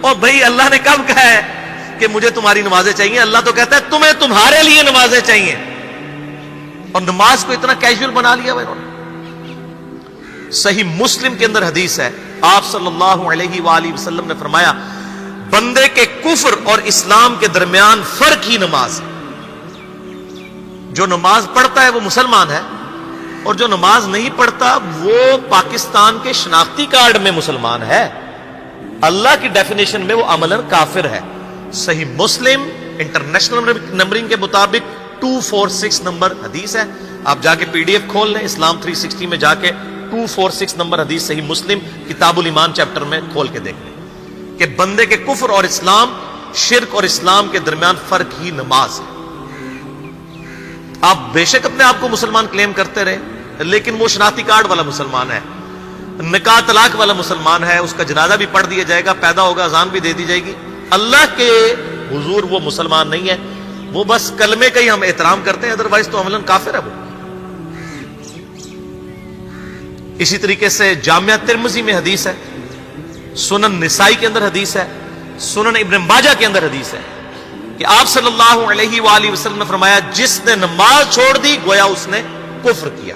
اور بھائی اللہ نے کب کہا ہے کہ مجھے تمہاری نمازیں چاہیے؟ اللہ تو کہتا ہے تمہیں تمہارے لیے نمازیں چاہیے. اور نماز کو اتنا کیجول بنا لیا انہوں نے. صحیح مسلم کے اندر حدیث ہے، آپ صلی اللہ علیہ وآلہ وسلم نے فرمایا بندے کے کفر اور اسلام کے درمیان فرق ہی نماز ہے. جو نماز پڑھتا ہے وہ مسلمان ہے، اور جو نماز نہیں پڑھتا وہ پاکستان کے شناختی کارڈ میں مسلمان ہے، اللہ کی ڈیفینیشن میں وہ عملاً کافر ہے. صحیح مسلم انٹرنیشنل نمبرنگ کے مطابق 246 نمبر حدیث ہے. آپ جا کے پی ڈی ایف کھول لیں، اسلام 360 میں جا کے 246 نمبر حدیث صحیح مسلم کتاب الایمان چیپٹر میں کھول کے دیکھ لیں کہ بندے کے کفر اور اسلام، شرک اور اسلام کے درمیان فرق ہی نماز ہے. آپ بے شک اپنے آپ کو مسلمان کلیم کرتے رہے، لیکن وہ شناختی کارڈ والا مسلمان ہے، نکاح طلاق والا مسلمان ہے، اس کا جنازہ بھی پڑھ دیا جائے گا، پیدا ہوگا اذان بھی دے دی جائے گی. اللہ کے حضور وہ مسلمان نہیں ہے، وہ بس کلمے کا ہی ہم احترام کرتے ہیں، ادروائز تو عملاً کافر ہے وہ. اسی طریقے سے جامعہ ترمذی میں حدیث ہے، سنن نسائی کے اندر حدیث ہے، سنن ابن ماجہ کے اندر حدیث ہے کہ آپ صلی اللہ علیہ وآلہ وسلم نے فرمایا جس نے نماز چھوڑ دی گویا اس نے کفر کیا.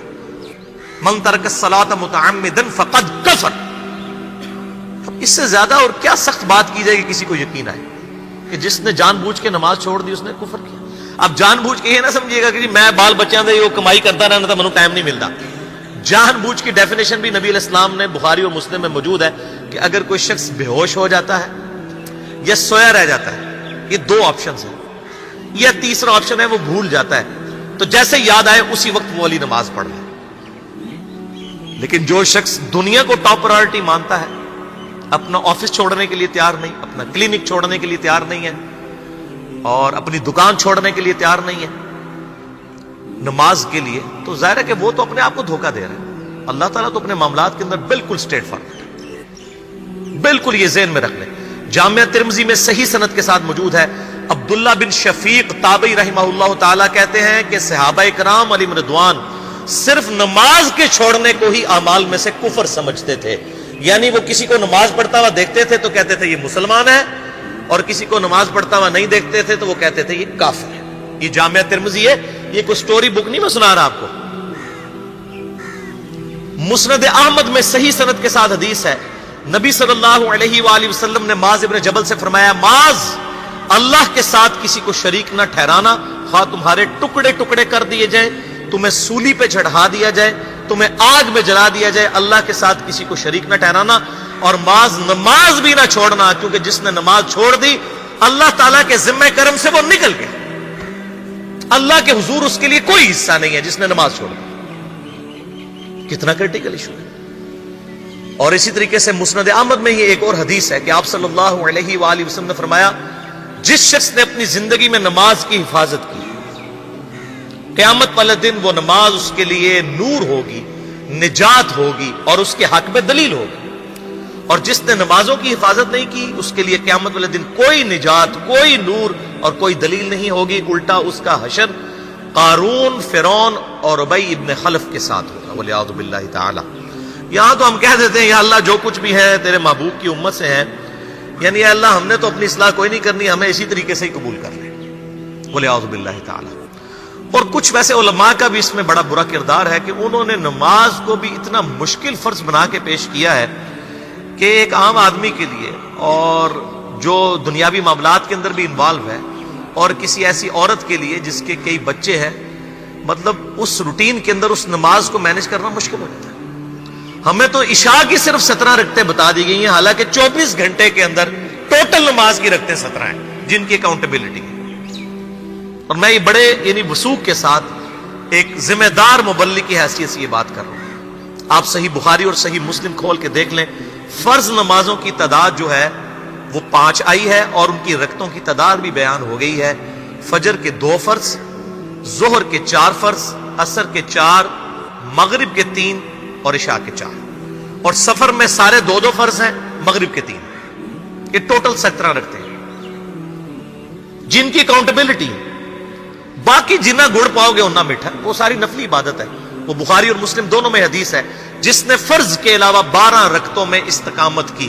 من ترک الصلاۃ متعمدا فقد کفر. اب اس سے زیادہ اور کیا سخت بات کی جائے کہ کسی کو یقین آئے کہ جس نے جان بوجھ کے نماز چھوڑ دی اس نے کفر کیا. اب جان بوجھ کے یہ نہ سمجھیے گا کہ جی میں بال بچیاں دے کمائی کرتا رہنا تھا منو ٹائم نہیں ملتا. جان بوجھ کی ڈیفینیشن بھی نبی علیہ السلام نے بخاری اور مسلم میں موجود ہے کہ اگر کوئی شخص بے ہوش ہو جاتا ہے یا سویا رہ جاتا ہے، یہ دو آپشنز ہیں، یا تیسرا آپشن ہے وہ بھول جاتا ہے، تو جیسے یاد آئے اسی وقت وہ والی نماز پڑھ لے. لیکن جو شخص دنیا کو ٹاپ پرائرٹی مانتا ہے، اپنا آفس چھوڑنے کے لیے تیار نہیں، اپنا کلینک چھوڑنے کے لیے تیار نہیں ہے، اور اپنی دکان چھوڑنے کے لیے تیار نہیں ہے نماز کے لیے، تو ظاہر ہے کہ وہ تو اپنے آپ کو دھوکہ دے رہا ہے. اللہ تعالیٰ تو اپنے معاملات کے اندر بالکل اسٹریٹ فارورڈ ہے. بالکل یہ ذہن میں رکھ لیں. جامعہ ترمذی میں صحیح سند کے ساتھ موجود ہے، عبداللہ بن شفیق تابعی رحمہ اللہ تعالیٰ کہتے ہیں کہ صحابہ کرام علیہم رضوان صرف نماز کے چھوڑنے کو ہی اعمال میں سے کفر سمجھتے تھے. یعنی وہ کسی کو نماز پڑھتا ہوا دیکھتے تھے تو کہتے تھے یہ مسلمان ہے، اور کسی کو نماز پڑھتا ہوا نہیں دیکھتے تھے تو وہ کہتے تھے یہ کافر ہے. یہ جامعہ ترمذی ہے، یہ کوئی سٹوری بک نہیں میں سنا رہا آپ کو. مسند احمد میں صحیح سند کے ساتھ حدیث ہے، نبی صلی اللہ علیہ وآلہ وسلم نے معاذ ابن جبل سے فرمایا معاذ اللہ کے ساتھ کسی کو شریک نہ ٹھہرانا، خواہ تمہارے ٹکڑے ٹکڑے کر دیے جائیں، تمہیں سولی پہ چڑھا دیا جائے، تمہیں آگ میں جلا دیا جائے، اللہ کے ساتھ کسی کو شریک نہ ٹھہرانا. اور معاذ نماز بھی نہ چھوڑنا، کیونکہ جس نے نماز چھوڑ دی اللہ تعالیٰ کے ذمہ کرم سے وہ نکل گیا، اللہ کے حضور اس کے لیے کوئی حصہ نہیں ہے جس نے نماز چھوڑ دی. کتنا کرٹیکل ایشو ہے. اور اسی طریقے سے مسند احمد میں ہی ایک اور حدیث ہے کہ آپ صلی اللہ علیہ وآلہ وسلم نے فرمایا جس شخص نے اپنی زندگی میں نماز کی حفاظت کی، قیامت والے دن وہ نماز اس کے لیے نور ہوگی، نجات ہوگی، اور اس کے حق میں دلیل ہوگی. اور جس نے نمازوں کی حفاظت نہیں کی اس کے لیے قیامت والے دن کوئی نجات، کوئی نور اور کوئی دلیل نہیں ہوگی، الٹا اس کا حشر قارون، فرعون اور ابی ابن خلف کے ساتھ ہوگا والعیاذ باللہ تعالی. یہاں تو ہم کہہ دیتے ہیں یا اللہ جو کچھ بھی ہے تیرے محبوب کی امت سے ہے، یعنی یا اللہ ہم نے تو اپنی اصلاح کوئی نہیں کرنی، ہمیں اسی طریقے سے ہی قبول کر لیں والعیاذ باللہ تعالی. اور کچھ ویسے علماء کا بھی اس میں بڑا برا کردار ہے کہ انہوں نے نماز کو بھی اتنا مشکل فرض بنا کے پیش کیا ہے کہ ایک عام آدمی کے لیے، اور جو دنیاوی معاملات کے اندر بھی انوالو ہے، اور کسی ایسی عورت کے لیے جس کے کئی بچے ہیں، مطلب اس روٹین کے اندر اس نماز کو مینج کرنا مشکل ہو جاتا ہے. ہمیں تو عشاء کی صرف 17 رکعتیں بتا دی گئی ہیں، حالانکہ 24 گھنٹے کے اندر ٹوٹل نماز کی رکعتیں 17 ہیں جن کی اکاؤنٹیبلٹی ہے. اور میں یہ بڑے یعنی وثوق کے ساتھ ایک ذمہ دار مبلغ کی حیثیت سے یہ بات کر رہا ہوں. آپ صحیح بخاری اور صحیح مسلم کھول کے دیکھ لیں، فرض نمازوں کی تعداد جو ہے وہ 5 آئی ہے، اور ان کی رکعتوں کی تعداد بھی بیان ہو گئی ہے. فجر کے 2 فرض، ظہر کے 4 فرض، عصر کے 4، مغرب کے 3 اور عشاء کے 4. اور سفر میں سارے 2 فرض ہیں، مغرب کے 3. یہ ٹوٹل 17 رکھتے ہیں جن کی اکاؤنٹیبلٹی ہے. باقی جنہ گڑ پاؤ گے انہ میٹھا، وہ ساری نفلی عبادت ہے. وہ بخاری اور مسلم دونوں میں حدیث ہے، جس نے فرض کے علاوہ 12 رکعتوں میں استقامت کی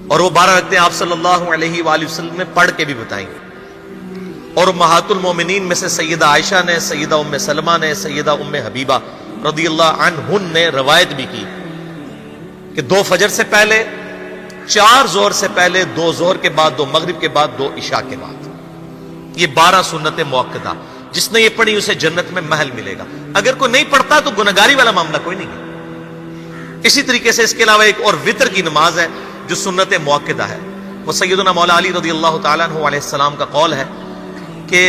اور وہ 12 رکعتیں آپ صلی اللہ علیہ وآلہ وسلم نے پڑھ کے بھی بتائیں. اور امہات المومنین میں سے سیدہ عائشہ نے، سیدہ ام سلمہ نے، سیدہ ام حبیبہ رضی اللہ عنہن نے روایت بھی کی کہ 2 فجر سے پہلے، 4 ظہر سے پہلے، 2 ظہر کے بعد، 2 مغرب کے بعد، 2 عشاء کے بعد. یہ 12 سنتیں موقدہ، جس نے یہ پڑھی اسے جنت میں محل ملے گا. اگر کوئی نہیں پڑھتا تو گناہگاری والا معاملہ کوئی نہیں ہے. اسی طریقے سے اس کے علاوہ ایک اور وطر کی نماز ہے جو سنت موقدہ ہے. وہ سیدنا مولا علی رضی اللہ تعالیٰ عنہ علیہ السلام کا قول ہے کہ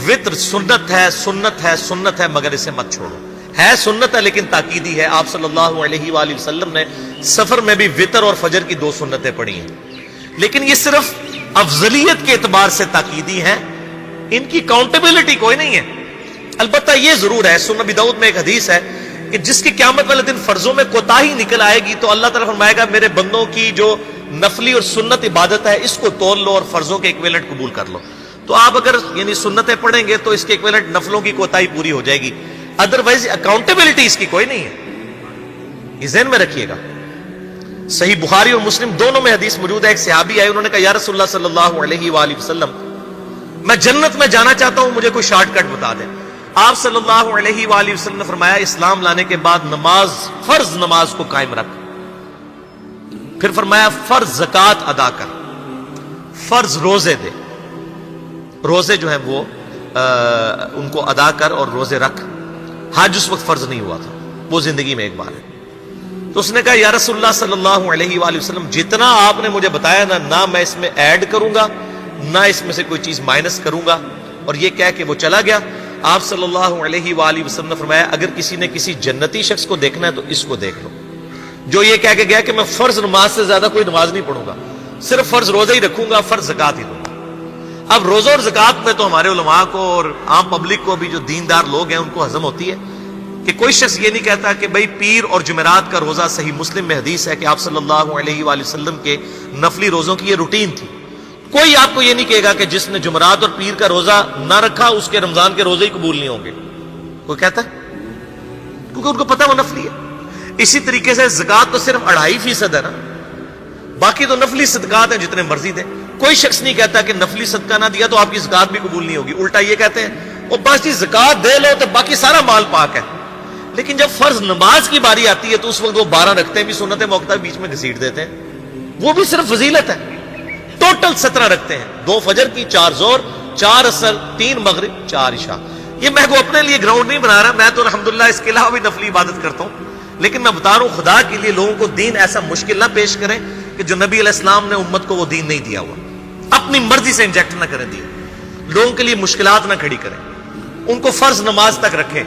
وطر سنت ہے، سنت ہے، سنت ہے، مگر اسے مت چھوڑو. ہے سنت ہے لیکن تاکیدی ہے. آپ صلی اللہ علیہ وآلہ وسلم نے سفر میں بھی وطر اور فجر کی 2 سنتیں پڑھی ہیں، لیکن یہ صرف افضلیت کے اعتبار سے تاکیدی ہیں، ان کی کاؤنٹیبلٹی کوئی نہیں ہے. البتہ یہ ضرور ہے، سنن ابی داؤد میں ایک حدیث ہے کہ جس کی قیامت والے دن فرضوں میں کوتاہی نکل آئے گی تو اللہ تعالیٰ فرمائے گا میرے بندوں کی جو نفلی اور سنت عبادت ہے اس کو تول لو اور فرضوں کے ایکویلنٹ قبول کر لو. تو آپ اگر یعنی سنتیں پڑھیں گے تو اس کے ایکویلنٹ نفلوں کی کوتاہی پوری ہو جائے گی، ادروائز اکاؤنٹیبلٹی اس کی کوئی نہیں ہے. یہ ذہن میں رکھیے گا. صحیح بخاری اور مسلم دونوں میں حدیث موجود ہے. ایک صحابی آئے، انہوں نے کہا یا رسول اللہ صلی اللہ علیہ وآلہ وسلم میں جنت میں جانا چاہتا ہوں، مجھے کوئی شارٹ کٹ بتا دیں. آپ صلی اللہ علیہ وآلہ وسلم نے فرمایا اسلام لانے کے بعد نماز، فرض نماز کو قائم رکھ. پھر فرمایا فرض زکوٰۃ ادا کر، فرض روزے دے، روزے جو ہیں وہ ان کو ادا کر اور روزے رکھ. حج اس وقت فرض نہیں ہوا تھا، وہ زندگی میں ایک بار ہے. تو اس نے کہا یا رسول اللہ صلی اللہ علیہ وآلہ وسلم جتنا آپ نے مجھے بتایا نہ میں اس میں ایڈ کروں گا نہ اس میں سے کوئی چیز مائنس کروں گا. اور یہ کہہ کے وہ چلا گیا. آپ صلی اللہ علیہ وآلہ وسلم نے فرمایا اگر کسی نے کسی جنتی شخص کو دیکھنا ہے تو اس کو دیکھ لو جو یہ کہہ کے گیا کہ میں فرض نماز سے زیادہ کوئی نماز نہیں پڑھوں گا، صرف فرض روزہ ہی رکھوں گا، فرض زکوٰۃ ہی دوں گا. اب روزہ اور زکوٰۃ میں تو ہمارے علماء کو اور عام پبلک کو بھی جو دیندار لوگ ہیں ان کو ہضم ہوتی ہے کہ کوئی شخص یہ نہیں کہتا کہ بھئی پیر اور جمعرات کا روزہ. صحیح مسلم میں حدیث ہے کہ آپ صلی اللہ علیہ وآلہ وسلم کے نفلی روزوں کی یہ روٹین تھی. کوئی آپ کو یہ نہیں کہے گا کہ جس نے جمعرات اور پیر کا روزہ نہ رکھا اس کے رمضان کے روزے ہی قبول نہیں ہوں گے. کوئی کہتا ہے؟ کیونکہ ان کو پتہ وہ نفلی ہے. اسی طریقے سے زکوٰۃ تو صرف 2.5% ہے نا، باقی تو نفلی صدقات ہیں جتنے مرضی دیں. کوئی شخص نہیں کہتا کہ نفلی صدقہ نہ دیا تو آپ کی زکوٰۃ بھی قبول نہیں ہوگی. الٹا یہ کہتے ہیں وہ بس جی زکوٰۃ دے لو تو باقی سارا مال پاک ہے. لیکن جب فرض نماز کی باری آتی ہے تو اس وقت وہ 12 رکھتے بھی سنت موقدہ بیچ میں گھسیٹ دیتے ہیں. وہ بھی صرف فضیلت ہے. ٹوٹل 17 رکھتے ہیں، 2 فجر کی، 4 ظہر، 4 عصر، 3 مغرب، 4 عشاء. یہ میں کو اپنے لیے گراؤنڈ نہیں بنا رہا، میں تو الحمدللہ اس کے علاوہ بھی نفلی عبادت کرتا ہوں. لیکن میں بتا رہا ہوں خدا کے لیے لوگوں کو دین ایسا مشکل نہ پیش کریں کہ جو نبی علیہ السلام نے امت کو وہ دین نہیں دیا ہوا. اپنی مرضی سے انجیکٹ نہ کریں دین، لوگوں کے لیے مشکلات نہ کھڑی کریں. ان کو فرض نماز تک رکھیں.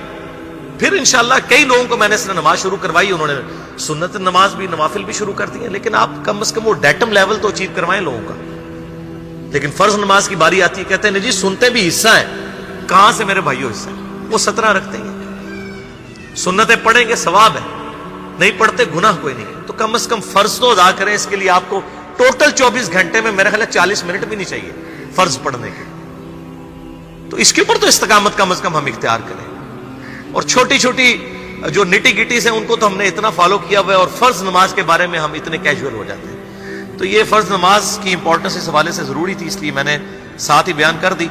پھر انشاءاللہ کئی لوگوں کو میں نے اس نے نماز شروع کروائی، انہوں نے سنت نماز بھی، نوافل بھی شروع کر دی ہیں. لیکن آپ کم از کم وہ ڈیٹم لیول تو اچیو کروائیں لوگوں کا. لیکن فرض نماز کی باری آتی ہے کہتے ہیں جی سنتے بھی حصہ ہیں. کہاں سے میرے بھائیوں حصہ ہے؟ وہ 17 رکھتے ہیں. سنتیں پڑھیں گے ثواب ہے، نہیں پڑھتے گناہ کوئی نہیں ہے. تو کم از کم فرض تو ادا کریں. اس کے لیے آپ کو ٹوٹل 24 گھنٹے میں میرا خیال ہے 40 منٹ بھی نہیں چاہیے فرض پڑھنے کے. تو اس کے اوپر تو استقامت کم از کم ہم اختیار کریں. اور چھوٹی چھوٹی جو نٹی گٹیز ہیں ان کو تو ہم نے اتنا فالو کیا ہوا ہے، اور فرض نماز کے بارے میں ہم اتنے کیجول ہو جاتے ہیں. تو یہ فرض نماز کی امپورٹنس اس حوالے سے ضروری تھی، اس لیے میں نے ساتھ ہی بیان کر دی.